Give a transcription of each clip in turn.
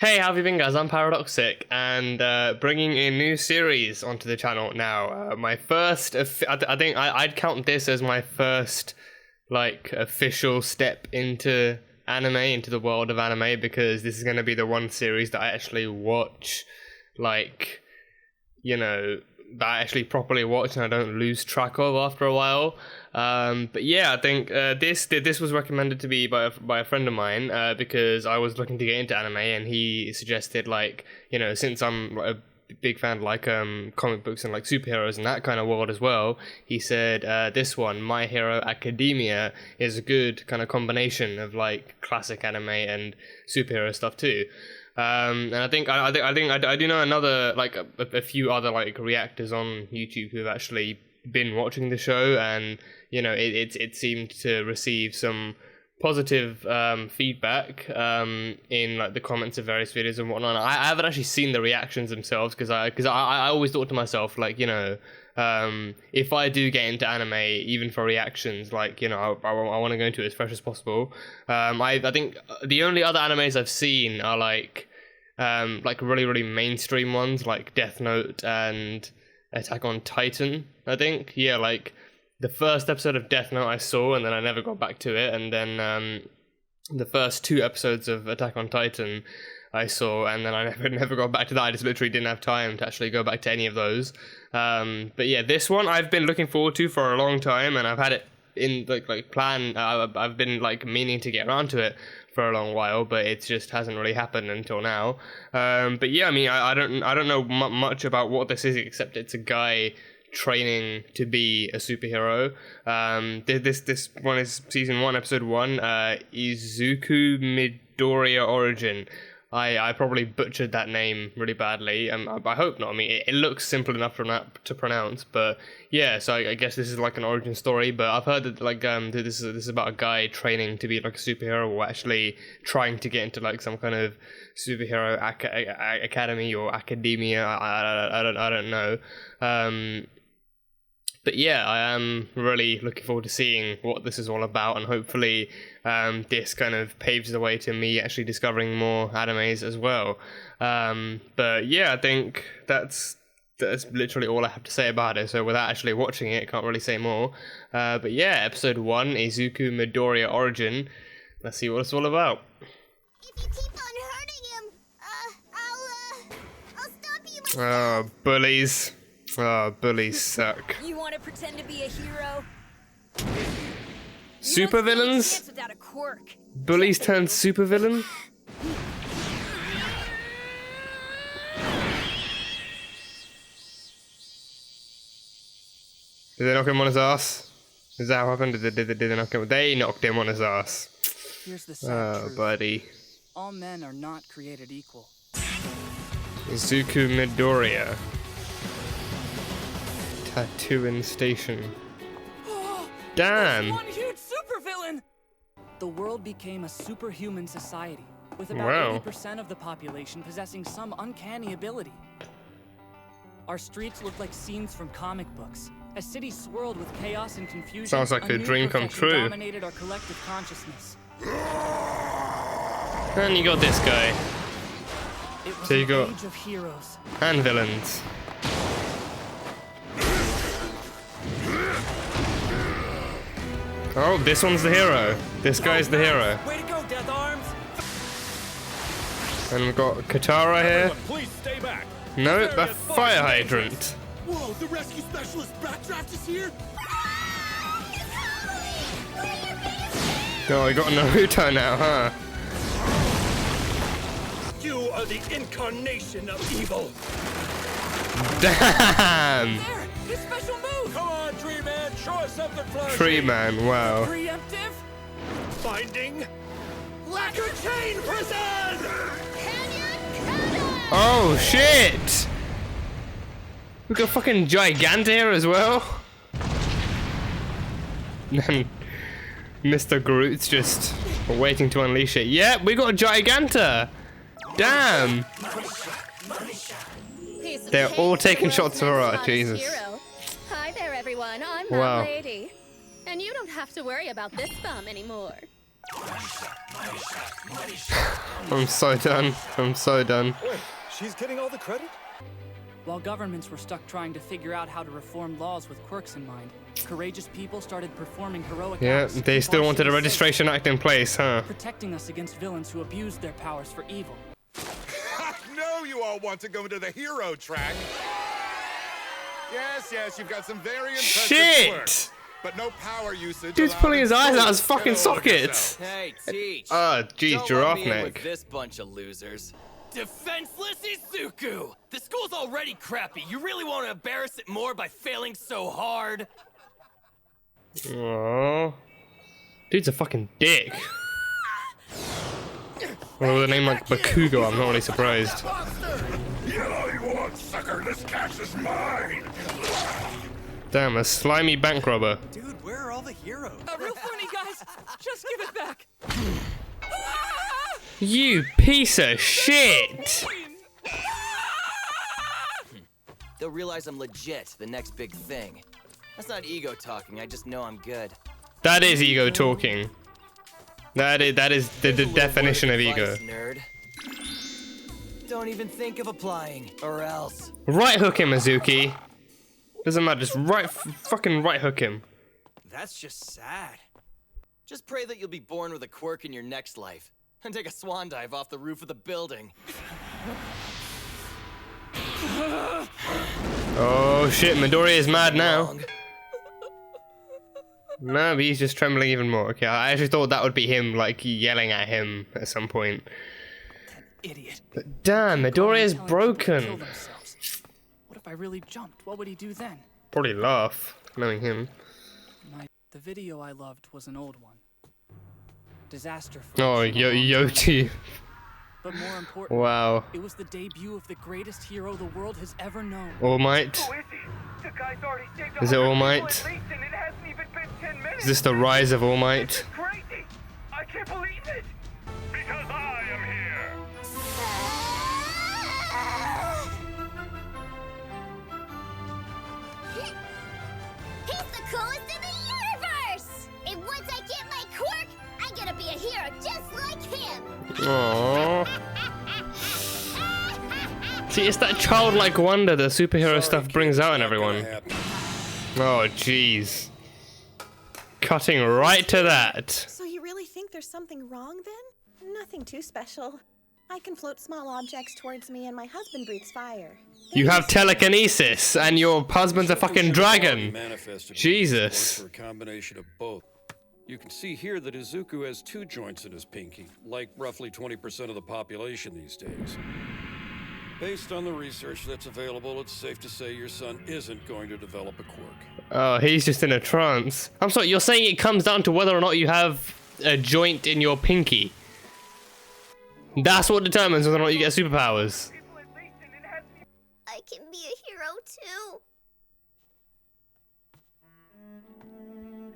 Hey, how have you been, guys? I'm Paradoxic, and bringing a new series onto the channel now. My first, I think I'd count this as my first, like, official step into anime, into the world of anime, because this is going to be the one series that I actually watch, like, you know, that I actually properly watch and I don't lose track of after a while. But yeah, I think this was recommended to me by a friend of mine because I was looking to get into anime, and he suggested, like, you know, since I'm a big fan of, like, comic books and like superheroes and that kind of world as well, he said this one, My Hero Academia, is a good kind of combination of like classic anime and superhero stuff too. And I do know another, like, a few other like reactors on YouTube who've actually been watching the show, and you know it seemed to receive some positive feedback in like the comments of various videos and whatnot. I haven't actually seen the reactions themselves because I always thought to myself, like, you know, if I do get into anime, even for reactions, like, you know, I want to go into it as fresh as possible. I think the only other animes I've seen are like really mainstream ones like Death Note and Attack on Titan. I think, yeah, like the first episode of Death Note I saw, and then I never got back to it, and then the first 2 episodes of Attack on Titan I saw, and then I never got back to that. I just literally didn't have time to actually go back to any of those. But yeah, this one I've been looking forward to for a long time, and I've had it in like plan. I've been like meaning to get around to it for a long while, but it just hasn't really happened until now. But yeah, I mean, I don't know much about what this is, except it's a guy training to be a superhero. This one is season 1, episode 1, Izuku Midoriya Origin. I probably butchered that name really badly. I hope not. I mean, it looks simple enough to pronounce, but yeah. So I guess this is like an origin story. But I've heard that like this is about a guy training to be like a superhero, or actually trying to get into like some kind of superhero academy or academia. I don't know. But yeah, I am really looking forward to seeing what this is all about, and hopefully this kind of paves the way to me actually discovering more animes as well. But yeah, I think that's literally all I have to say about it. So without actually watching it, I can't really say more. But yeah, episode 1, Izuku Midoriya Origin. Let's see what it's all about. If you keep on hurting him, I'll stop you myself. Oh, bullies. Oh, bullies suck. You want to pretend to be a hero? Super villains? Without a quirk. Bullies turned super villain? Did they knock him on his ass? Is that what happened? Did they knock him? They knocked him on his ass. Here's the sad truth. Buddy. All men are not created equal. Izuku Midoriya. Tattooing Station. Damn! One huge supervillain! The world became a superhuman society, with about Wow. 80% of the population possessing some uncanny ability. Our streets looked like scenes from comic books. As cities swirled with chaos and confusion, Sounds like a new dream come perfection true. dominated our collective consciousness. And you got this guy. It was So you an got- age of heroes. And villains. Oh, this one's the hero. This guy's the hero. Way to go, Death Arms! And we've got Katara here. Everyone, please stay back. No, the fire hydrant. Whoa, the rescue specialist backdraft is here? Oh, I got Naruto now, huh? You are the incarnation of evil. Damn! There! His special move! Come on, Tree Man, show us something flashy. Tree Man, wow. Preemptive? Finding Lacquer Chain Prison! Oh, shit! We got fucking Giganta here as well. And Mr. Groot's just waiting to unleash it. Yep, we got Giganta! Damn! They're all taking shots of her, Jesus. Hi there, everyone. I'm Wow. that lady. And you don't have to worry about this bum anymore. I'm so done. I'm so done. Wait, she's getting all the credit? While governments were stuck trying to figure out how to reform laws with quirks in mind, courageous people started performing heroic Yeah, acts to they keep still our wanted a city registration act in place, huh? safe, protecting us against villains who abused their powers for evil. I know you all want to go into the hero track. Yes, you've got some very impressive work, Shit! but no power usage. Dude's allowed pulling his in eyes out school. his fucking Get over sockets. yourself. Hey, Teach. Oh, geez, Don't giraffe let me in neck. with this bunch of losers. Defenseless Izuku! The school's already crappy. You really want to embarrass it more by failing so hard? Aww. Dude's a fucking dick. Well, with a name like Bakugo, I'm not really surprised. Get all you want, sucker. This cash is mine. Damn, a slimy bank robber. Dude, where are all the heroes? Real funny, guys! Just give it back! You piece of shit! They'll realize I'm legit, the next big thing. That's not ego talking, I just know I'm good. That is ego talking. That is the Here's a little definition of word ego. advice, nerd. Don't even think of applying, or else. Right hook him, Mizuki. Doesn't matter, just fucking right hook him. That's just sad. Just pray that you'll be born with a quirk in your next life. And take a swan dive off the roof of the building. Oh shit, Midoriya is mad now. Wrong. No, but he's just trembling even more. Okay, I actually thought that would be him, like, yelling at him at some point. Idiot. But damn, Midoriya is Telling people to kill broken. themselves. What if I really jumped? What would he do then? Probably laugh, knowing him. The video I loved was an old one. Disaster for Oh, Yoti. But more important, Wow. it was the debut of the greatest hero the world has ever known. All Might. Is it All Might? Is this the rise of All Might? Crazy! I can't believe it! Because I am here! He's the coolest in the universe! And once I get my quirk, I'm gonna be a hero just like him! Aww. See, it's that childlike wonder that superhero stuff brings out in everyone. Oh, jeez. Cutting right to that. So you really think there's something wrong then? Nothing too special. I can float small objects towards me and my husband breathes fire. You have telekinesis, and your husband's a fucking dragon. Jesus. For a combination of both. You can see here that Izuku has 2 joints in his pinky, like roughly 20% of the population these days. Based on the research that's available, it's safe to say your son isn't going to develop a quirk. Oh, he's just in a trance. I'm sorry, you're saying it comes down to whether or not you have a joint in your pinky. That's what determines whether or not you get superpowers. I can be a hero too.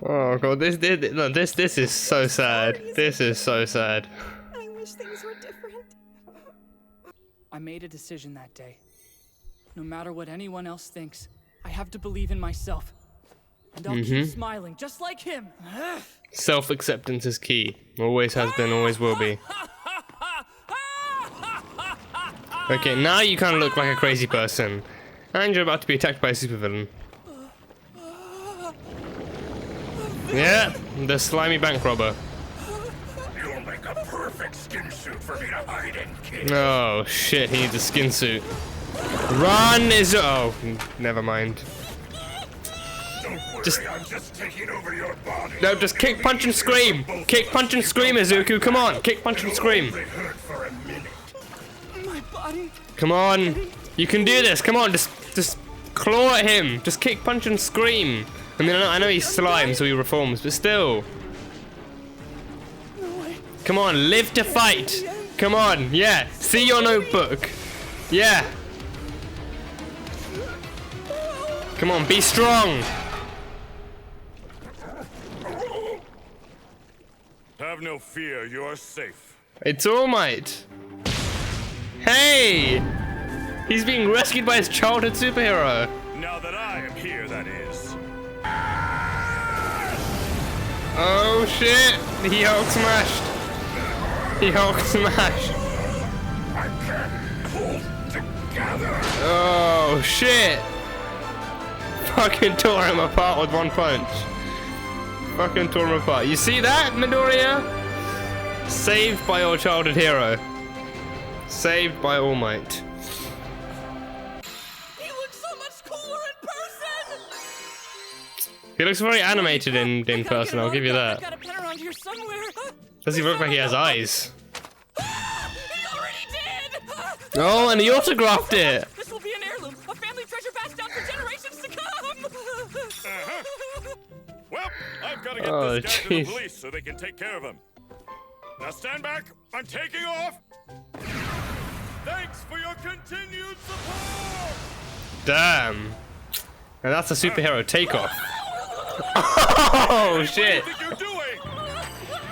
Oh god, this is so sad. This is so sad. I wish things were different. I made a decision that day. No matter what anyone else thinks, I have to believe in myself. And I'll keep smiling, just like him. Self-acceptance is key. Always has been, always will be. Okay, now you kind of look like a crazy person. And you're about to be attacked by a supervillain. Yeah, the slimy bank robber. You'll make a perfect skin suit for me to hide in, kid. Oh shit, he needs a skin suit. Run is oh, never mind. Don't worry, Just- I'm just taking over your body. No, just kick, punch, and scream. Kick, punch, and scream, Izuku. Come on, kick, punch, and scream. They hurt for a minute. My body. Come on, you can do this. Come on, just claw at him. Just kick, punch, and scream. I mean, I know he's slime, so he reforms, but still. Come on, live to fight. Come on, yeah. See your notebook. Yeah. Come on, be strong. Have no fear, you're safe. It's All Might. Hey! He's being rescued by his childhood superhero. Now that I am here, that is. Oh shit! He Hulk smashed! He Hulk smashed! I can't hold together. Oh shit! Fucking tore him apart with one punch. Fucking tore him apart. You see that, Midoriya? Saved by your childhood hero. Saved by All Might. He looks so much cooler in person! He looks very animated in person, I'll give you I've that. got a pen around here somewhere. Does he look like he has eyes? He already did! Oh, and he autographed it! This will be an heirloom, a family treasure passed down for generations to come! Well, I've got to get Oh, this guy to the jeez. police so they can take care of him. Now stand back. I'm taking off. Thanks for your continued support. Damn. And that's a superhero takeoff. Oh shit! What do you think you're doing?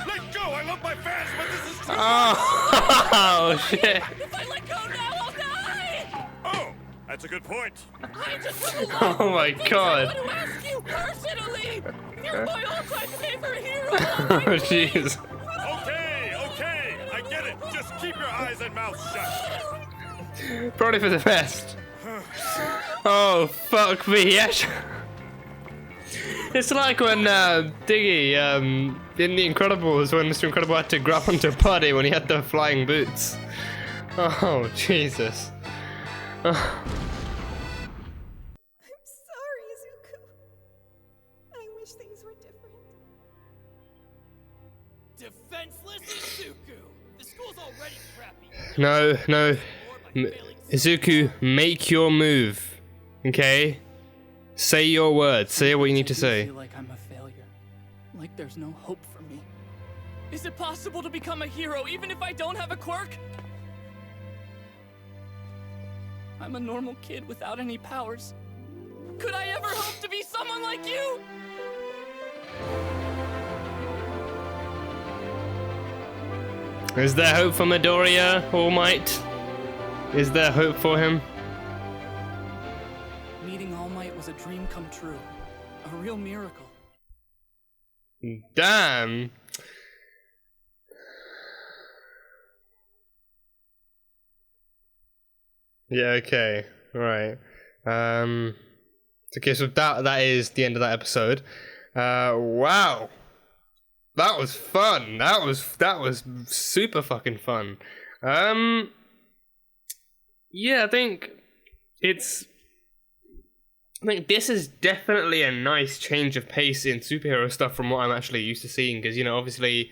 Let go. I love my fans, but this is too Oh shit! If I let go now, I'll die! Oh, that's a good point. I just want to Oh my god! I want to ask you personally! You're my all-time favorite hero! Oh jeez. Okay, I get it. Just keep your eyes and mouth shut. Probably for the best. Oh fuck me, yes. It's like when Diggy in The Incredibles, when Mr. Incredible had to grab onto Putty when he had the flying boots. Oh Jesus. I'm sorry, Izuku. I wish things were different. Defenseless Izuku! The school's already crappy. No. More by failing Izuku, make your move. Okay? Say your words. Say what you need to I do say. feel like I'm a failure. Like there's no hope for me. Is it possible to become a hero even if I don't have a quirk? I'm a normal kid without any powers. Could I ever hope to be someone like you? Is there hope for Midoriya, All Might? Is there hope for him? Meeting All Might was a dream come true. A real miracle. Damn. Yeah, okay. Right. Okay, so that is the end of that episode. Wow. That was fun. That was super fucking fun. Yeah, I think this is definitely a nice change of pace in superhero stuff from what I'm actually used to seeing, because, you know, obviously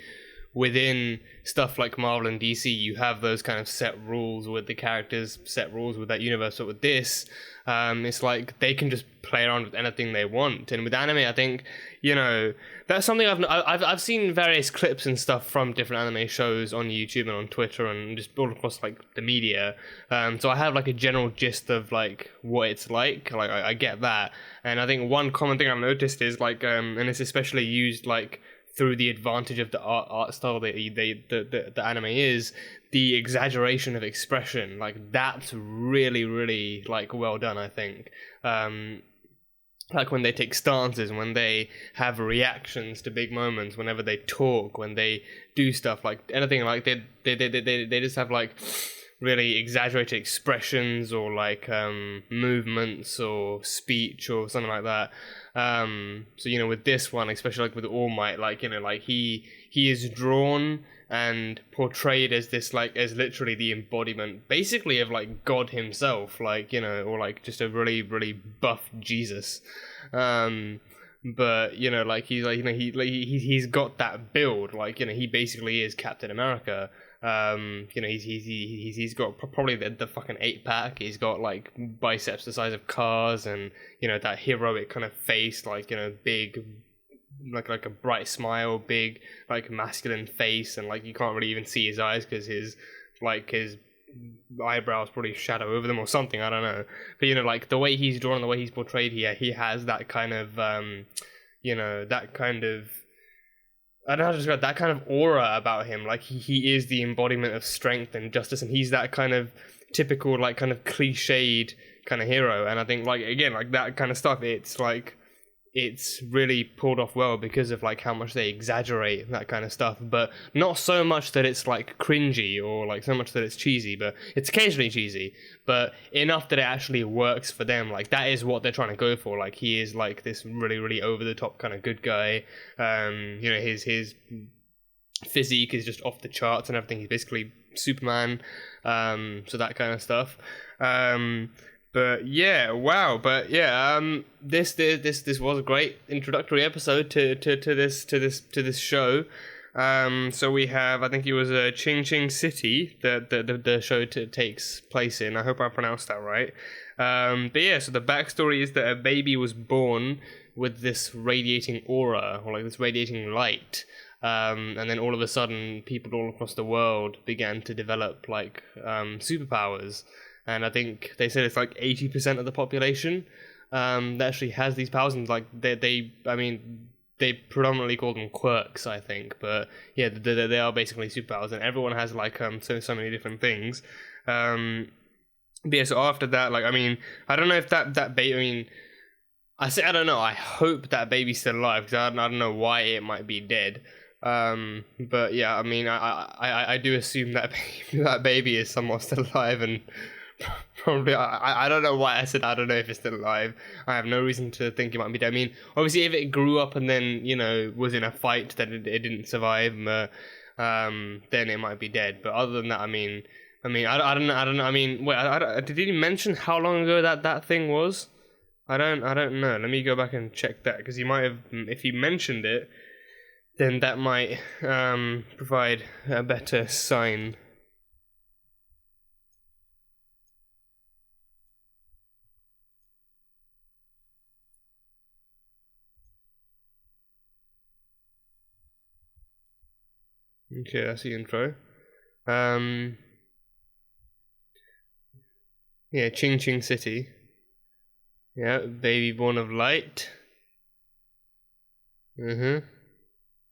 within stuff like Marvel and DC, you have those kind of set rules with the characters, set rules with that universe, but with this, it's like they can just play around with anything they want. And with anime, I think, you know, that's something I've seen various clips and stuff from different anime shows on YouTube and on Twitter and just all across like the media. So I have like a general gist of like what it's like. Like I get that, and I think one common thing I've noticed is like, and it's especially used like through the advantage of the art style that the anime is, the exaggeration of expression. Like that's really like well done, I think. Like when they take stances, when they have reactions to big moments, whenever they talk, when they do stuff, like anything, like they just have like really exaggerated expressions or like movements or speech or something like that. So, you know, with this one, especially like with All Might, like, you know, like he is drawn and portrayed as this, like, as literally the embodiment basically of like God himself, like, you know, or like just a really buff Jesus. But, you know, like he's like, you know, he's got that build, like, you know, he basically is Captain America. You know, he's got probably the fucking 8-pack. He's got like biceps the size of cars, and, you know, that heroic kind of face, like, you know, big, like a bright smile, big like masculine face, and like you can't really even see his eyes because his eyebrows probably shadow over them or something, I don't know. But, you know, like the way he's drawn, the way he's portrayed here, he has that kind of you know, that kind of, I don't know how to describe that kind of aura about him. Like he is the embodiment of strength and justice, and he's that kind of typical, like, kind of cliched kind of hero. And I think, like, again, like that kind of stuff, it's like it's really pulled off well because of like how much they exaggerate that kind of stuff, but not so much that it's like cringy or like so much that it's cheesy, but it's occasionally cheesy, but enough that it actually works for them. Like that is what they're trying to go for. Like he is like this really, really over the top kind of good guy. You know, his physique is just off the charts and everything. He's basically Superman. So that kind of stuff. But yeah, wow. But yeah, this was a great introductory episode to this show. So we have, I think it was Ching Ching City that the show takes place in. I hope I pronounced that right. But yeah, so the backstory is that a baby was born with this radiating aura, or like this radiating light. And then all of a sudden, people all across the world began to develop like superpowers. And I think they said it's like 80% of the population that actually has these powers, and like they predominantly call them quirks, I think, but yeah, they are basically superpowers, and everyone has like so many different things. But yeah, so after that, like, I mean, I don't know if that baby, I mean, I don't know, I hope that baby's still alive, because I don't know why it might be dead. But yeah, I mean, I do assume that that baby is somewhat still alive, and probably, I don't know why I said I don't know if it's still alive. I have no reason to think it might be dead. I mean, obviously, if it grew up and then, you know, was in a fight that it didn't survive, then it might be dead. But other than that, I mean, I don't know. I mean, wait, did he mention how long ago that thing was? I don't know. Let me go back and check that, because he might have. If he mentioned it, then that might provide a better sign. Okay, that's the intro. Yeah, Ching Ching City. Yeah, baby born of light. And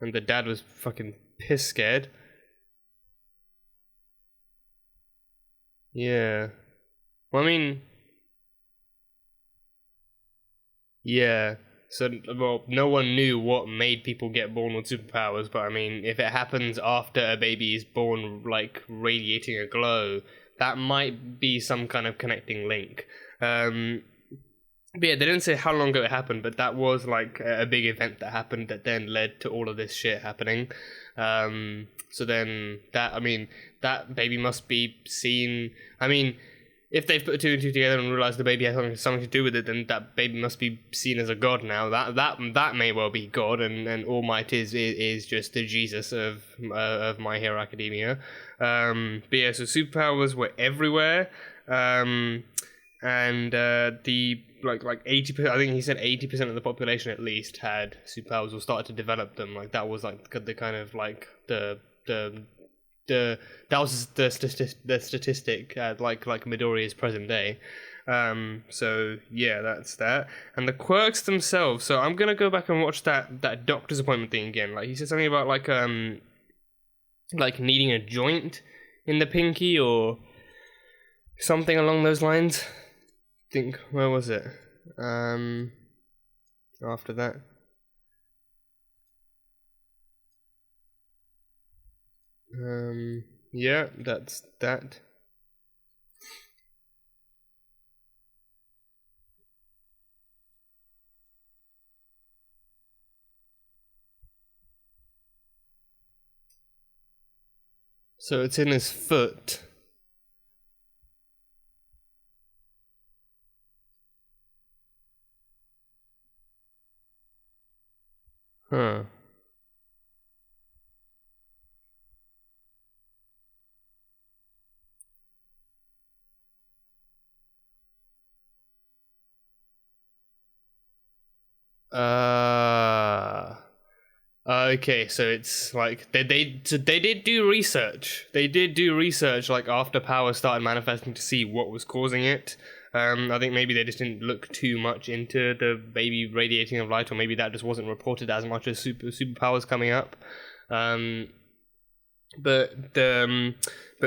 the dad was fucking piss scared. Yeah. Well, I mean, yeah. So, well, no one knew what made people get born with superpowers, but I mean, if it happens after a baby is born, like, radiating a glow, that might be some kind of connecting link. But yeah, they didn't say how long ago it happened, but that was, like, a big event that happened that then led to all of this shit happening. So then, that baby must be seen, I mean, if they've put two and two together and realized the baby has something to do with it, then that baby must be seen as a god now. That may well be God, and All Might is just the Jesus of My Hero Academia. But yeah, so superpowers were everywhere, and the like 80%. I think he said 80% of the population at least had superpowers or started to develop them. Like that was like the kind of like that was the statistic at like Midoriya's present day. So yeah, that's that. And the quirks themselves. So I'm gonna go back and watch that doctor's appointment thing again. Like he said something about like needing a joint in the pinky or something along those lines. I think, where was it? After that. Yeah, that's that. So it's in his foot. Huh. Okay, so it's like they did do research. They did do research like after power started manifesting to see what was causing it. I think maybe they just didn't look too much into the baby radiating of light, or maybe that just wasn't reported as much as superpowers coming up. But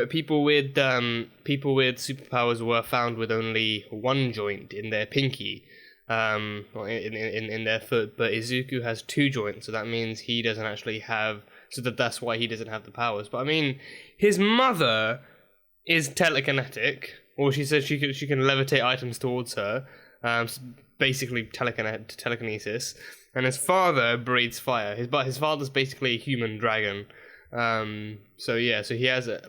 people with superpowers were found with only one joint in their pinky. in their foot, but Izuku has 2 joints, so that means he doesn't actually have. So that's why he doesn't have the powers. But I mean, his mother is telekinetic, or she says she can levitate items towards her. Basically telekinesis. And his father breathes fire. His father's basically a human dragon. So he has a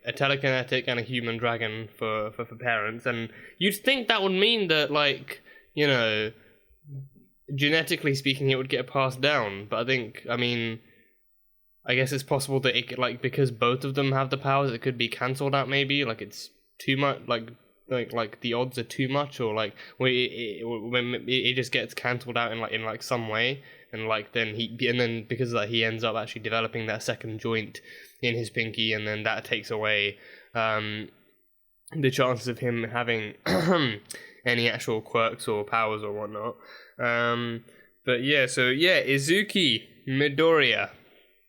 telekinetic and a human dragon for parents, and you'd think that would mean that, like, you know, genetically speaking, it would get passed down. But I guess it's possible that it, like, because both of them have the powers, it could be cancelled out. Maybe like it's too much, like the odds are too much, or like when it just gets cancelled out in some way, and then because of that he ends up actually developing that second joint in his pinky, and then that takes away the chances of him having any actual quirks or powers or whatnot. Izuku Midoriya.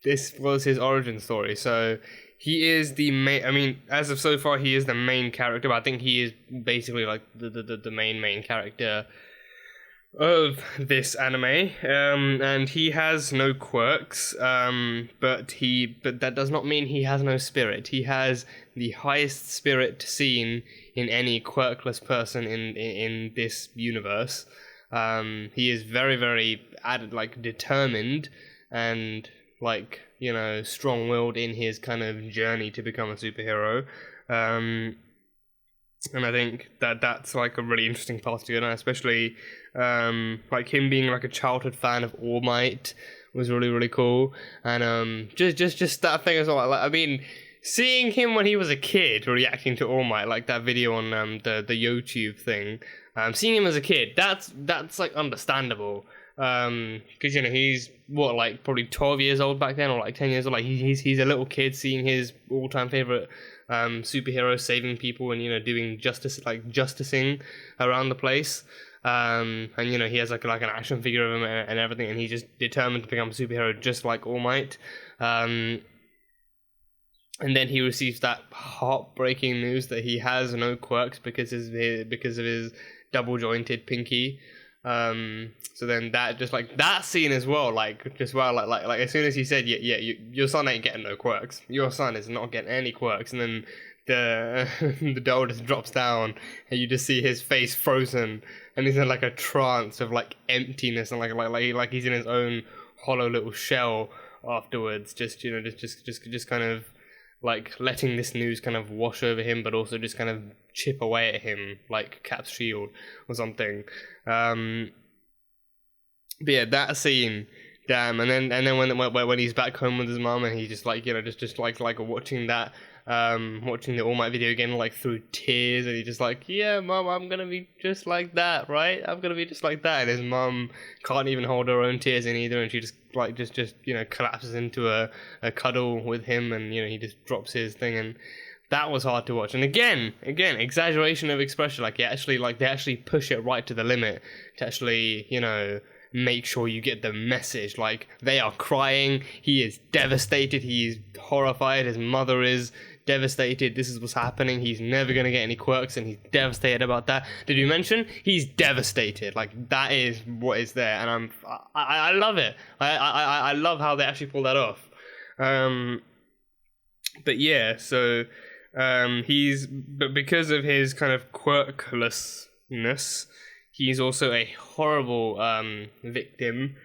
This was his origin story. So he is the main. As of so far, he is the main character. But I think he is basically like the main character of this anime. And he has no quirks. But that does not mean he has no spirit. He has the highest spirit seen in any quirkless person in this universe. He is very, very determined and strong-willed in his kind of journey to become a superhero. And I think that's like a really interesting part to it, especially him being like a childhood fan of All Might was really, really cool. And just that thing as well. Seeing him when he was a kid reacting to All Might, like that video on the YouTube thing, seeing him as a kid, that's like understandable. Because he's probably 12 years old back then, or like 10 years old. Like he's a little kid seeing his all-time favorite superhero saving people and doing justicing around the place. And he has like an action figure of him and everything, and he's just determined to become a superhero just like All Might. And then he receives that heartbreaking news that he has no quirks because of his double jointed pinky. So then that just that scene as well, as soon as he said, your son ain't getting no quirks, your son is not getting any quirks, and then the doll just drops down and you just see his face frozen, and he's in like a trance of like emptiness, and like he's in his own hollow little shell afterwards, just kind of like letting this news kind of wash over him, but also just kind of chip away at him like Cap's shield or something. But yeah, that scene, damn. And then when he's back home with his mom, and he's just watching that, watching the All Might video again, like through tears, and he's just like, yeah, mom, I'm gonna be just like that, right? I'm gonna be just like that. And his mom can't even hold her own tears in either, and she just collapses into a cuddle with him, and he just drops his thing, and that was hard to watch. And again, exaggeration of expression. They actually push it right to the limit to actually, make sure you get the message. Like, they are crying. He is devastated. He is horrified. His mother is devastated. This is what's happening. He's never going to get any quirks, and he's devastated about that. Did you mention? He's devastated. Like, that is what is there. And I love it. I love how they actually pull that off. But yeah, so but because of his kind of quirklessness, he's also a horrible victim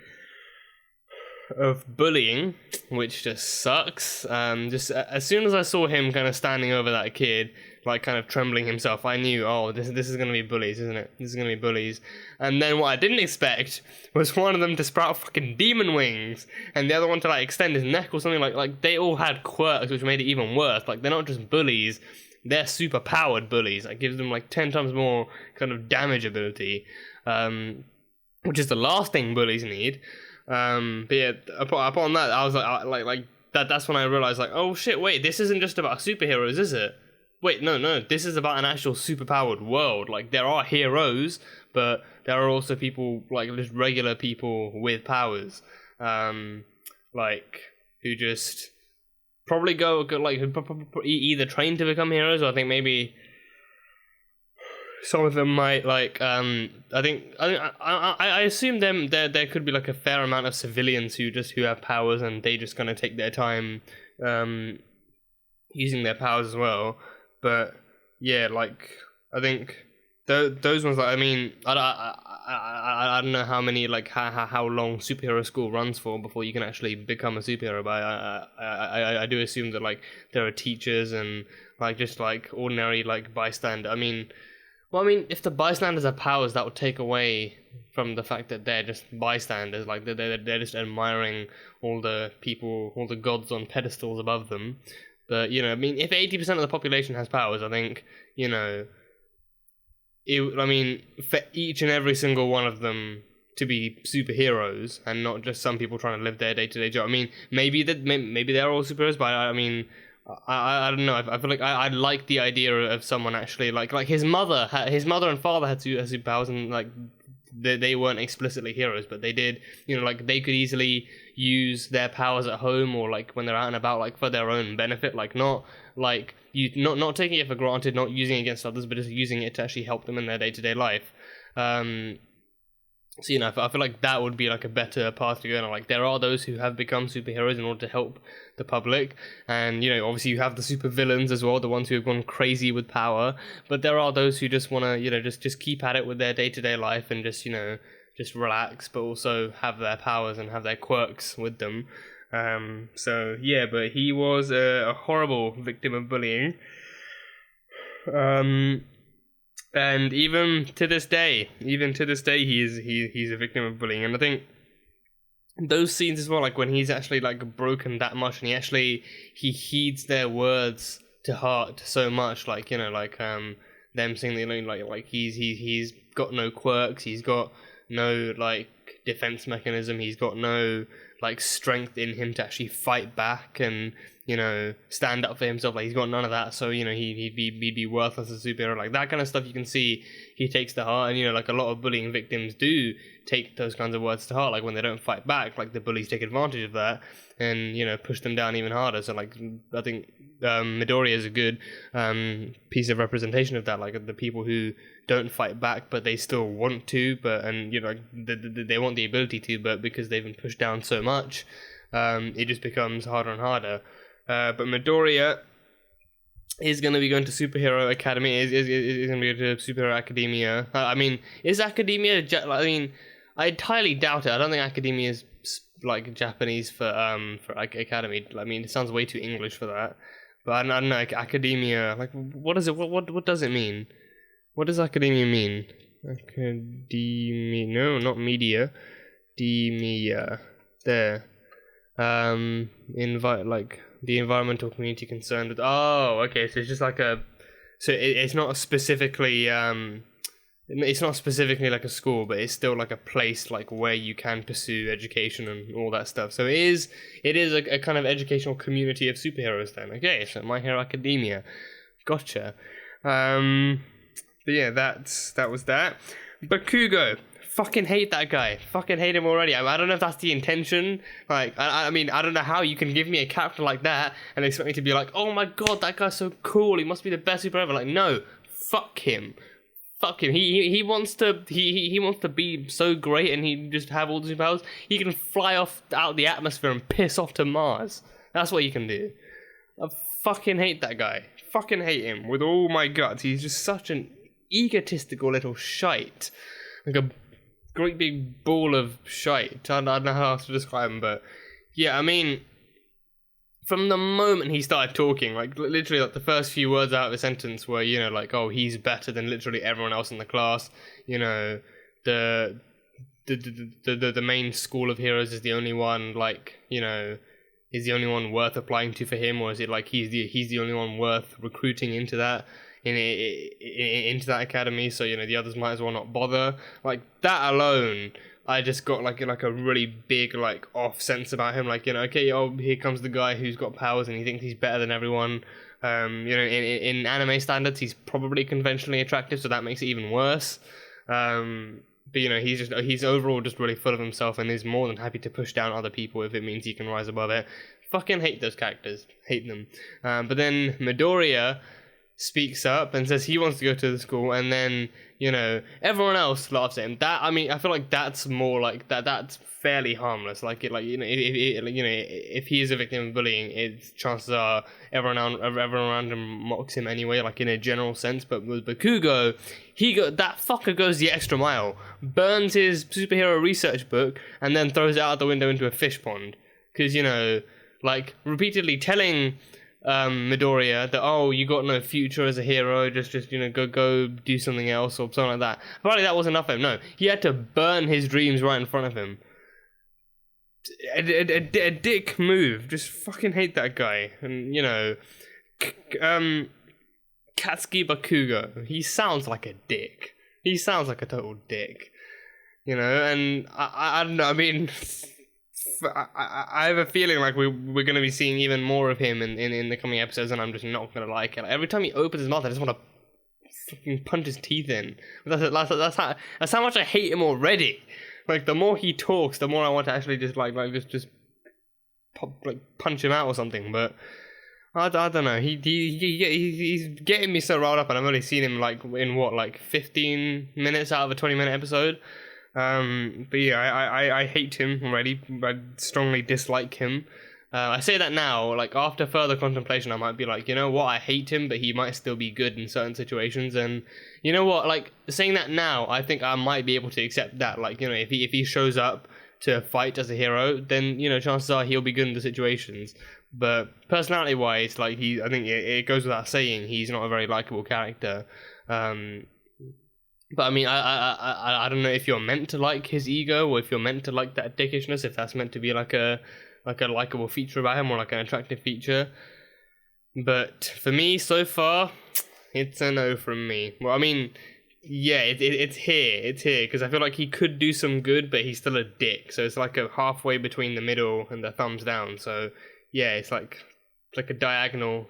of bullying, which just sucks. Just as soon as I saw him kind of standing over that kid, like kind of trembling himself, I knew, oh, this is going to be bullies, isn't it? This is going to be bullies. And then what I didn't expect was one of them to sprout fucking demon wings, and the other one to like extend his neck or something. Like they all had quirks, which made it even worse. Like, they're not just bullies, they're super powered bullies. That gives them like 10 times more kind of damage ability, which is the last thing bullies need. But yeah, upon that, I was like that's when I realized, like, oh shit, wait, this isn't just about superheroes, is it? Wait, no, this is about an actual superpowered world. Like, there are heroes, but there are also people, like, just regular people with powers, who just probably who either train to become heroes, or I think maybe some of them might like I assume there could be like a fair amount of civilians who have powers and they just gonna take their time using their powers as well. But yeah, like I think those ones, like I mean I don't know how many like how long superhero school runs for before you can actually become a superhero, but I do assume that like there are teachers and like just like ordinary like bystander. I mean, if the bystanders have powers, that would take away from the fact that they're just bystanders. Like they're just admiring all the people, all the gods on pedestals above them. But you know, I mean, if 80% of the population has powers, I think you know. For each and every single one of them to be superheroes and not just some people trying to live their day-to-day job. I mean, maybe they're all superheroes, but I mean, I don't know. I feel like I like the idea of someone actually like his mother and father had superpowers, and like they weren't explicitly heroes, but they did. You know, like they could easily use their powers at home or like when they're out and about, like for their own benefit, like not like you not taking it for granted, not using it against others, but just using it to actually help them in their day-to-day life. So you know, I feel like that would be like a better path to go on. Like there are those who have become superheroes in order to help the public, and you know, obviously you have the super villains as well, the ones who have gone crazy with power. But there are those who just want to, you know, just keep at it with their day-to-day life and just, you know, just relax, but also have their powers and have their quirks with them. So yeah, but he was a horrible victim of bullying. And even to this day, he's a victim of bullying. And I think those scenes as well, like when he's actually like broken that much, and he heeds their words to heart so much, like, you know, like them saying like he's got no quirks, he's got no like defense mechanism, he's got no like strength in him to actually fight back and, you know, stand up for himself. Like he's got none of that, so you know he'd be worthless as a superhero. Like that kind of stuff you can see he takes to heart, and you know, like a lot of bullying victims do take those kinds of words to heart. Like when they don't fight back, like the bullies take advantage of that and, you know, push them down even harder. So like I think Midoriya is a good piece of representation of that. Like the people who don't fight back but they still want to, and you know, like they want the ability to, but because they've been pushed down so much, it just becomes harder and harder. But Midoriya is going to be going to Superhero Academy, is going to be going to Superhero Academia. I mean, is Academia, I mean, I entirely doubt it. I don't think Academia is like Japanese for like Academy. I mean, it sounds way too English for that. But I don't know, like Academia, like what is it? What does it mean? What does Academia mean? Academia, no, not media. Demia. There. Invite like the environmental community concerned with. Oh, okay. So it's just like it's not specifically like a school, but it's still like a place like where you can pursue education and all that stuff. So it is a kind of educational community of superheroes then. Okay, so My Hero Academia. Gotcha. But yeah, that was that. Bakugo. Fucking hate that guy. Fucking hate him already. I don't know if that's the intention. Like, I mean, I don't know how you can give me a character like that and expect me to be like, oh my god, that guy's so cool. He must be the best super ever. Like, no, fuck him. Fuck him. He wants to be so great and he just have all these powers. He can fly off out of the atmosphere and piss off to Mars. That's what he can do. I fucking hate that guy. Fucking hate him with all my guts. He's just such an egotistical little shite. Like a great big ball of shite. I don't know how else to describe him, but yeah, I mean, from the moment he started talking, like literally like the first few words out of the sentence were, you know, like, oh, he's better than literally everyone else in the class, you know, the main school of heroes is the only one, like, you know, is the only one worth applying to for him, or is it like he's the only one worth recruiting into that into that academy, so you know the others might as well not bother. Like that alone, I just got like a really big like off sense about him. Like, you know, okay, oh, here comes the guy who's got powers and he thinks he's better than everyone. You know, in anime standards, he's probably conventionally attractive, so that makes it even worse. But you know, he's overall just really full of himself and is more than happy to push down other people if it means he can rise above it. Fucking hate those characters. Hate them. But then Midoriya speaks up and says he wants to go to the school, and then, you know, everyone else laughs at him. That, I mean, I feel like that's more like that's fairly harmless. Like, it, like, you know, if he is a victim of bullying, it's chances are everyone around him mocks him anyway, like in a general sense. But with Bakugo, that fucker goes the extra mile, burns his superhero research book, and then throws it out the window into a fish pond. Because, you know, like, repeatedly telling Midoriya that, oh, you got no future as a hero, just you know, go do something else or something like that. Apparently that wasn't enough for him. No, he had to burn his dreams right in front of him. A dick move. Just fucking hate that guy. And, you know, Katsuki Bakugo, he sounds like a dick. He sounds like a total dick. You know, and I don't know, I mean, I have a feeling like we're going to be seeing even more of him in the coming episodes, and I'm just not going to like it. Like, every time he opens his mouth, I just want to fucking punch his teeth in. That's how much I hate him already. Like, the more he talks, the more I want to actually just just punch him out or something. But I don't know. He's getting me so riled up, and I've only seen him like in what, like 15 minutes out of a 20-minute episode. But yeah, I hate him already. I strongly dislike him. I say that now, like, after further contemplation, I might be like, you know what, I hate him, but he might still be good in certain situations. And you know what, like, saying that now, I think I might be able to accept that. Like, you know, if he shows up to fight as a hero, then, you know, chances are he'll be good in the situations. But personality wise, like, I think it goes without saying, he's not a very likable character. But I mean, I don't know if you're meant to like his ego, or if you're meant to like that dickishness, if that's meant to be like a likable feature about him, or like an attractive feature. But for me, so far, it's a no from me. Well, I mean, yeah, it's here, because I feel like he could do some good, but he's still a dick. So it's like a halfway between the middle and the thumbs down. So yeah, it's like a diagonal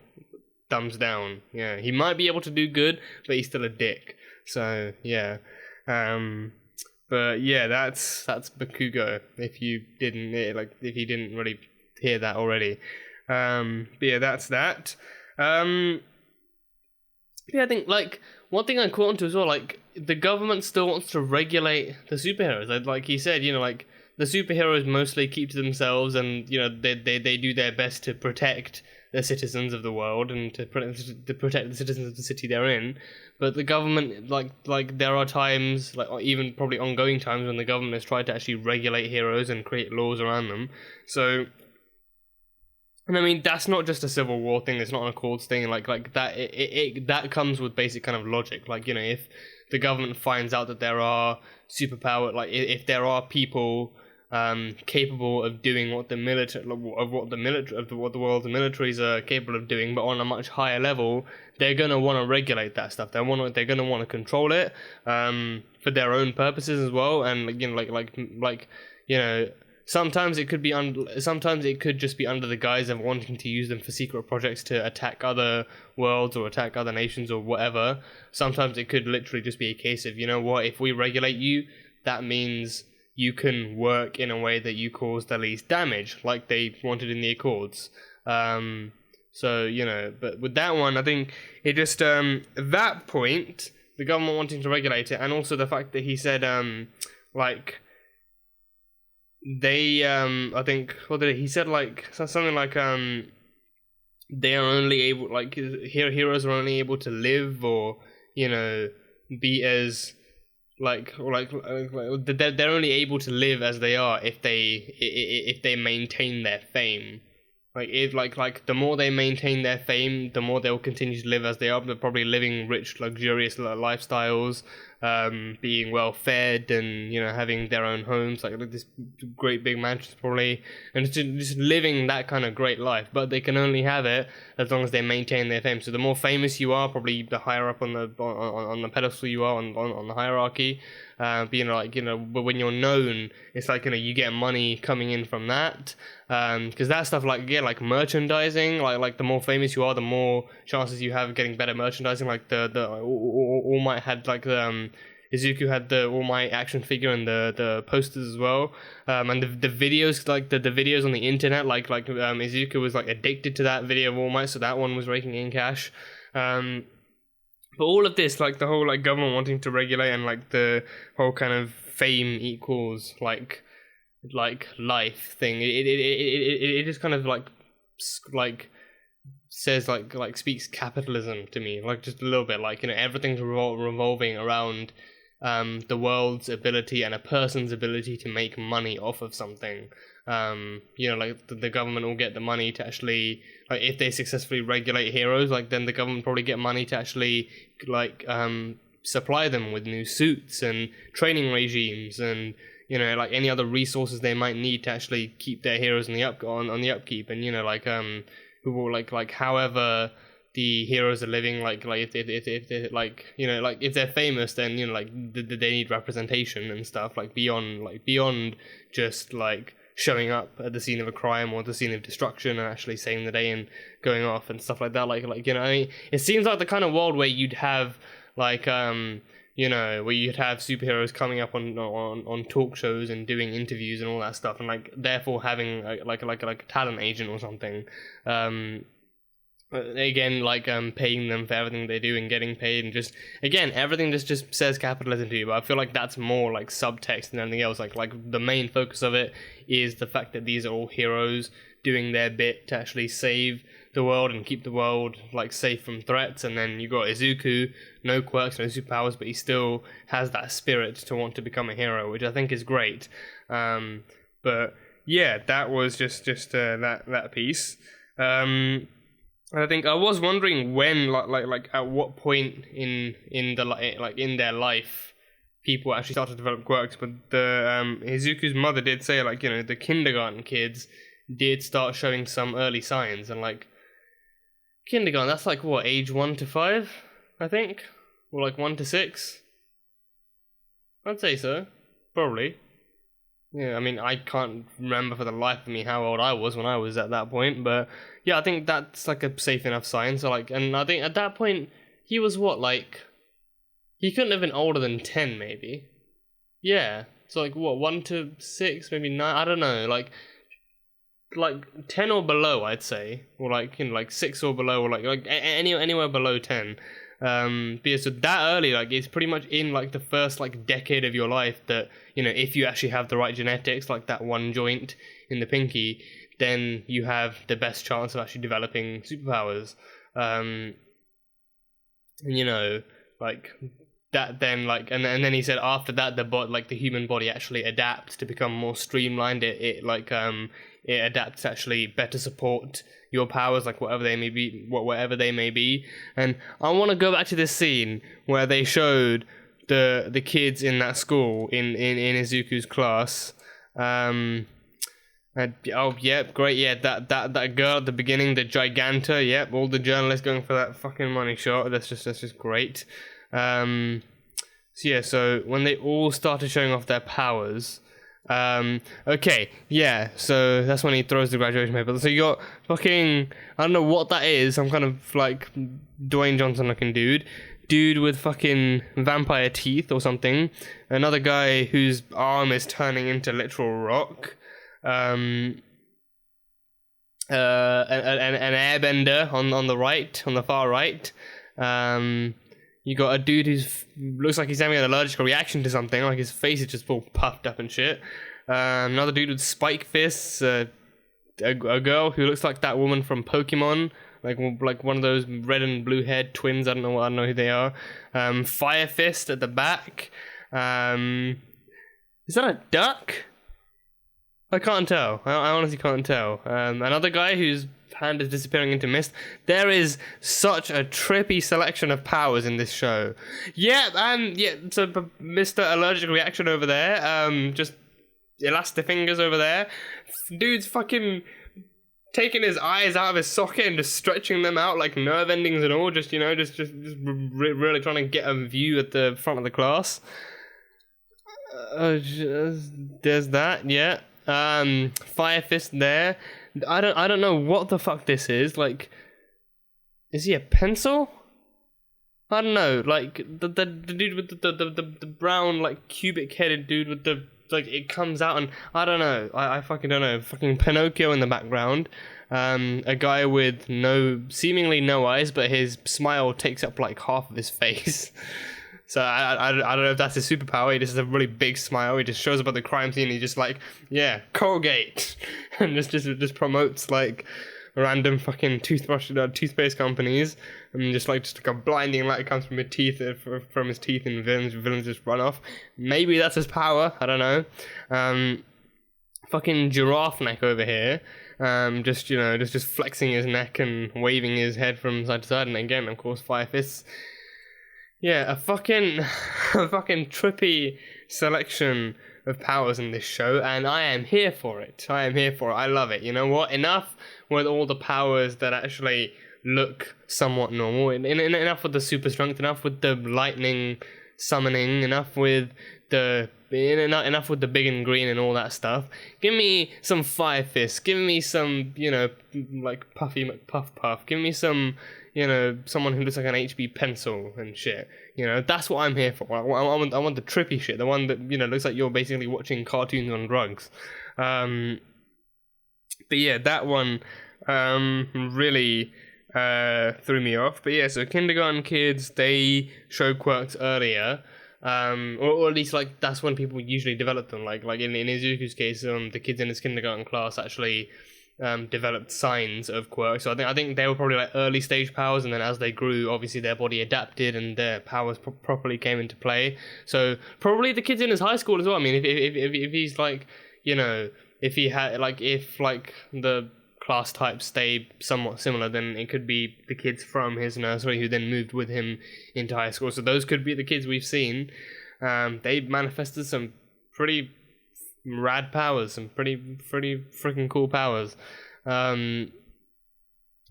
thumbs down. Yeah, he might be able to do good, but he's still a dick. So yeah, but yeah, that's Bakugo. If you didn't really hear that already, but yeah, that's that. Yeah, I think, like, one thing I caught onto as well, like, the government still wants to regulate the superheroes. Like he said, you know, like, the superheroes mostly keep to themselves, and, you know, they do their best to protect the citizens of the world and to protect the citizens of the city they're in. But the government, like there are times, like even probably ongoing times, when the government has tried to actually regulate heroes and create laws around them. So, and I mean, that's not just a Civil War thing, it's not an Accords thing, like that, that comes with basic kind of logic. Like, you know, if the government finds out that there are superpower, like if there are people capable of doing what the world's militaries are capable of doing, but on a much higher level, they're gonna want to regulate that stuff. They're gonna want to control it for their own purposes as well. And, you know, like you know, sometimes it could just be under the guise of wanting to use them for secret projects to attack other worlds or attack other nations or whatever. Sometimes it could literally just be a case of, you know what, if we regulate you, that means you can work in a way that you cause the least damage, like they wanted in the Accords. So, you know, but with that one, I think it just, at that point, the government wanting to regulate it, and also the fact that he said, like, they, I think, what did he said, like, something like, they are only able, like, heroes are only able to live, or, you know, be as, they're only able to live as they are if they maintain their fame. Like the more they maintain their fame, the more they'll continue to live as they are. They're probably living rich, luxurious lifestyles, being well fed, and, you know, having their own homes, like this great big mansions probably, and just living that kind of great life. But they can only have it as long as they maintain their fame. So the more famous you are, probably the higher up on the pedestal you are on the hierarchy. But, you know, like, you know, but when you're known, it's like, you know, you get money coming in from that. Because that stuff, like, yeah, like merchandising, like the more famous you are, the more chances you have of getting better merchandising. Like the All Might had, like, Izuku had the All Might action figure and the posters as well. And the videos, like the videos on the internet, Izuku was, like, addicted to that video of All Might, so that one was raking in cash. But all of this, like the whole like government wanting to regulate and like the whole kind of fame equals like life thing, it just kind of like says like speaks capitalism to me, like just a little bit, like, you know, everything's revolving around the world's ability and a person's ability to make money off of something. You know, like the government will get the money to actually, like, if they successfully regulate heroes, like then the government probably get money to actually like supply them with new suits and training regimes and, you know, like any other resources they might need to actually keep their heroes on the upkeep. And, you know, like who will like however the heroes are living, like if they like, you know, like if they're famous, then, you know, like they need representation and stuff, like beyond just like showing up at the scene of a crime or the scene of destruction and actually saving the day and going off and stuff like that. Like you know, I mean, it seems like the kind of world where you'd have like you know, where you'd have superheroes coming up on talk shows and doing interviews and all that stuff, and like therefore having like a talent agent or something. Again, like paying them for everything they do and getting paid, and just again everything just says capitalism to you. But I feel like that's more like subtext than anything else. Like the main focus of it is the fact that these are all heroes doing their bit to actually save the world and keep the world like safe from threats. And then you got Izuku, no quirks, no superpowers, but he still has that spirit to want to become a hero, which I think is great. But yeah, that was just that piece. I think I was wondering when, like at what point in their life people actually started to develop quirks. But the Izuku's mother did say, like, you know, the kindergarten kids did start showing some early signs, and like kindergarten, that's like what, age 1 to 5, I think, or like 1 to 6. I'd say so, probably. Yeah, I mean, I can't remember for the life of me how old I was when I was at that point, but yeah, I think that's like a safe enough sign. So like, and I think at that point he was what, like, he couldn't have been older than 10, maybe. Yeah, so like what, 1 to 6, maybe 9, I don't know, like 10 or below, I'd say, or like, you know, like 6 or below, or like anywhere below 10. Because so that early, like, it's pretty much in like the first like decade of your life that, you know, if you actually have the right genetics, like that one joint in the pinky, then you have the best chance of actually developing superpowers. And you know, like that, then like, and then he said after that the human body actually adapts to become more streamlined. It adapts to actually better support your powers, like whatever they may be. And I want to go back to this scene where they showed the kids in that school in Izuku's class. Oh yep, great, yeah, that girl at the beginning, the Giganta, yep, all the journalists going for that fucking money shot. That's just great. So yeah, so when they all started showing off their powers, okay, yeah, so that's when he throws the graduation paper. So you got fucking, I don't know what that is, some kind of like Dwayne Johnson looking dude with fucking vampire teeth or something, another guy whose arm is turning into literal rock, an airbender on the far right. You got a dude who's looks like he's having an allergic reaction to something, like his face is just all puffed up and shit. Another dude with spike fists, a girl who looks like that woman from Pokemon, like one of those red and blue haired twins. I don't know who they are. Fire Fist at the back. Is that a duck? I can't tell. I honestly can't tell. Another guy whose hand is disappearing into mist. There is such a trippy selection of powers in this show. Yeah, so Mr. Allergic Reaction over there, just elastic fingers over there. Dude's fucking taking his eyes out of his socket and just stretching them out like nerve endings and all, just, you know, just really trying to get a view at the front of the class. There's that, yeah. Fire Fist there. I don't know what the fuck this is. Like, is he a pencil? I don't know. Like the dude with the brown, like, cubic headed dude with the, like, it comes out, and I don't know. I fucking don't know. Fucking Pinocchio in the background. a guy with seemingly no eyes, but his smile takes up like half of his face. So I don't know if that's his superpower. He just has a really big smile. He just shows up at the crime scene. He just like, yeah, Colgate, and just promotes like random fucking toothpaste companies, and just like a blinding light comes from his teeth, and villains just run off. Maybe that's his power. I don't know. Fucking giraffe neck over here. Just flexing his neck and waving his head from side to side, and again, of course, fire fists. Yeah, a fucking trippy selection of powers in this show, and I am here for it. I love it. You know what? Enough with all the powers that actually look somewhat normal. Enough with the super strength. Enough with the lightning summoning. Enough with the big and green and all that stuff. Give me some fire fists. Give me some, like Puffy McPuff. Give me some, someone who looks like an HB pencil and shit. That's what I'm here for. I want the trippy shit. The one that, looks like you're basically watching cartoons on drugs. But yeah, that one really threw me off. But yeah, so kindergarten kids, they show quirks earlier. Or at least like that's when people usually develop them. Like in Izuku's case, the kids in his kindergarten class actually developed signs of quirks. So I think they were probably like early stage powers, and then as they grew, obviously their body adapted and their powers properly came into play. So probably the kids in his high school as well. I mean, if he's like, if he had if the class types stay somewhat similar, then it could be the kids from his nursery who then moved with him into high school. So those could be the kids we've seen. They manifested some pretty rad powers, some pretty freaking cool powers. But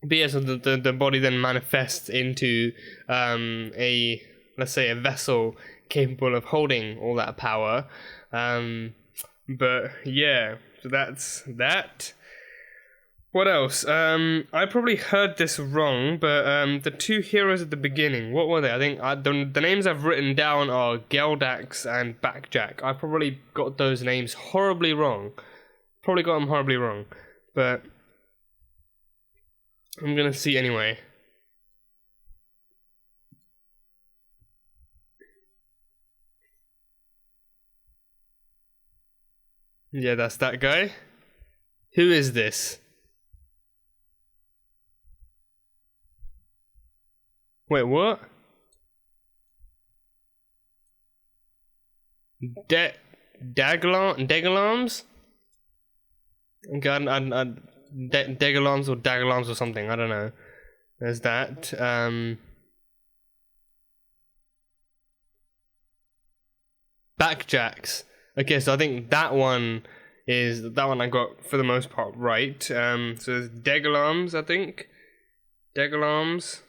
yeah, so the body then manifests into let's say a vessel capable of holding all that power. But yeah, so that's that. What else? I probably heard this wrong, but the two heroes at the beginning, what were they? I think the names I've written down are Geldax and Backjack. I probably got those names horribly wrong. Probably got them horribly wrong, but I'm gonna see anyway. Yeah, that's that guy. Who is this? Wait, what? Dagalams? God, Dagalams or Dagalams or something, I don't know. There's that. Backjacks. Okay, so I think that one I got for the most part right. So there's Dagalams, I think. Dagalams.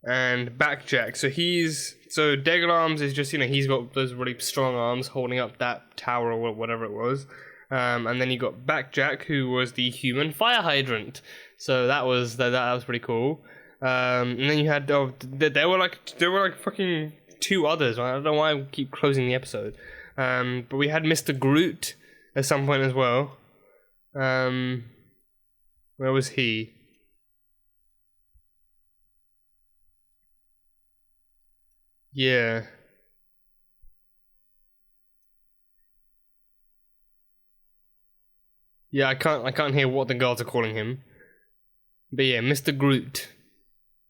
And Backjack, so Degal Arms is just, he's got those really strong arms holding up that tower or whatever it was. And then you got Backjack, who was the human fire hydrant. So that was pretty cool. And then you had there were like fucking two others. I don't know why I keep closing the episode. But we had Mr. Groot at some point as well. Where was he? Yeah. Yeah, I can't hear what the girls are calling him. But yeah, Mr. Groot.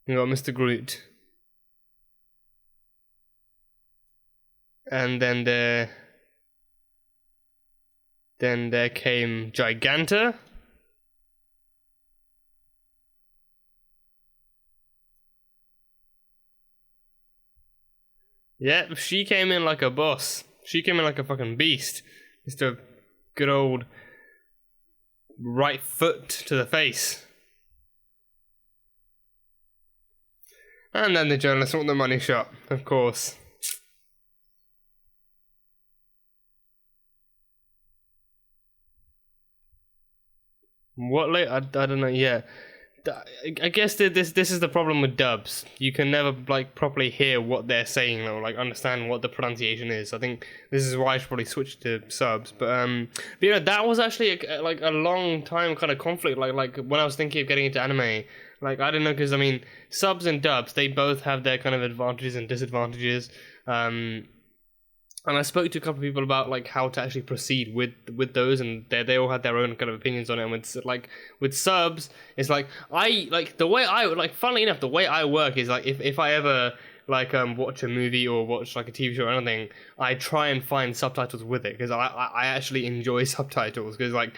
You got Mr. Groot. And then there came Giganta. Yep, she came in like a boss. She came in like a fucking beast. Just a good old right foot to the face. And then the journalist want the money shot, of course. What late? I don't know. Yeah, I guess that this is the problem with dubs. You can never like properly hear what they're saying or like understand what the pronunciation is. I think this is why I should probably switch to subs. But you know, that was actually like a long time kind of conflict. Like when I was thinking of getting into anime, like I don't know, because I mean subs and dubs, they both have their kind of advantages and disadvantages. And I spoke to a couple of people about like how to actually proceed with those, and they all had their own kind of opinions on it. And with subs, it's like the way I like. Funnily enough, the way I work is like if I ever like watch a movie or watch like a TV show or anything, I try and find subtitles with it because I actually enjoy subtitles because like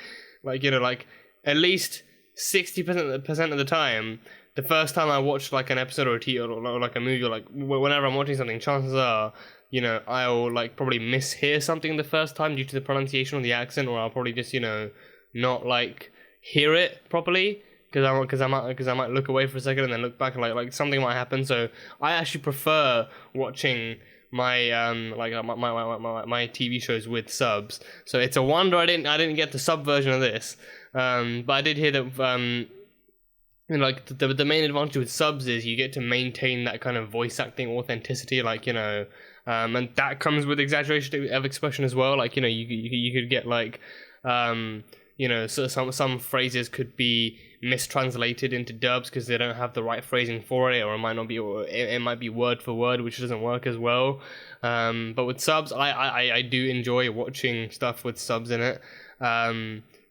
you know, like at least 60% of the time, the first time I watch like an episode or a TV or like a movie or like whenever I'm watching something, chances are, you know, I'll like probably mishear something the first time due to the pronunciation or the accent, or I'll probably just, you know, not like hear it properly because I might look away for a second and then look back and like something might happen. So I actually prefer watching my my TV shows with subs. So it's a wonder I didn't get the sub version of this. But I did hear that you know, like the main advantage with subs is you get to maintain that kind of voice acting authenticity, like, you know. And that comes with exaggeration of expression as well. Like, you know, you could get like, you know, so some phrases could be mistranslated into dubs because they don't have the right phrasing for it, or it might not be, or it might be word for word, which doesn't work as well. But with subs, I do enjoy watching stuff with subs in it.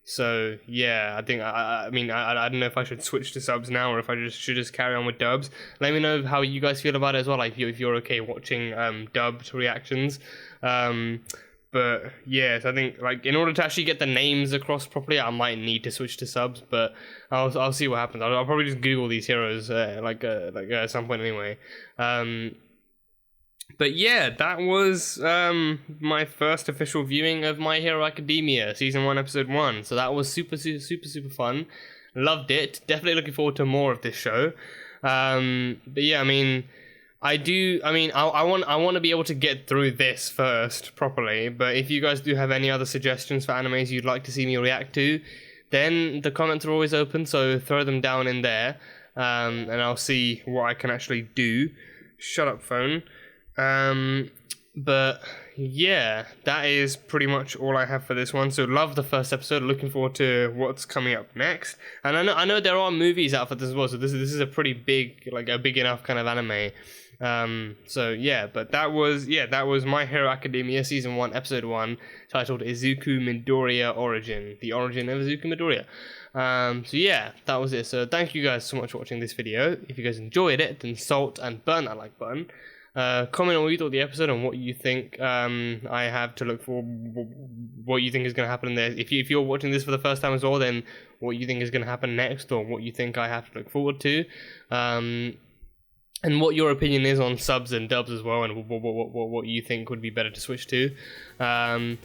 So yeah, I think I mean I don't know if I should switch to subs now or if I should just carry on with dubs. Let me know how you guys feel about it as well. Like if you're okay watching dubbed reactions. But yeah, so I think like in order to actually get the names across properly, I might need to switch to subs. But I'll see what happens. I'll probably just Google these heroes at some point anyway. But yeah, that was my first official viewing of My Hero Academia Season 1, Episode 1. So that was super fun. Loved it. Definitely looking forward to more of this show. But yeah, I mean, I want to be able to get through this first properly. But if you guys do have any other suggestions for animes you'd like to see me react to, then the comments are always open, so throw them down in there. And I'll see what I can actually do. Shut up, phone. But yeah, that is pretty much all I have for this one. So love the first episode, looking forward to what's coming up next. And I know there are movies out for this as well, so this is a pretty big, like a big enough kind of anime. So yeah, but that was My Hero Academia Season 1 Episode 1, titled Izuku Midoriya Origin, the origin of Izuku Midoriya. So yeah, that was it. So thank you guys so much for watching this video. If you guys enjoyed it, then salt and burn that like button. Comment on what you thought of the episode and what you think I have to look for, what you think is going to happen in there. If you're watching this for the first time as well, then what you think is going to happen next, or what you think I have to look forward to, and what your opinion is on subs and dubs as well, and what you think would be better to switch to. And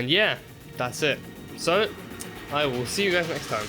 yeah, that's it. So I will see you guys next time.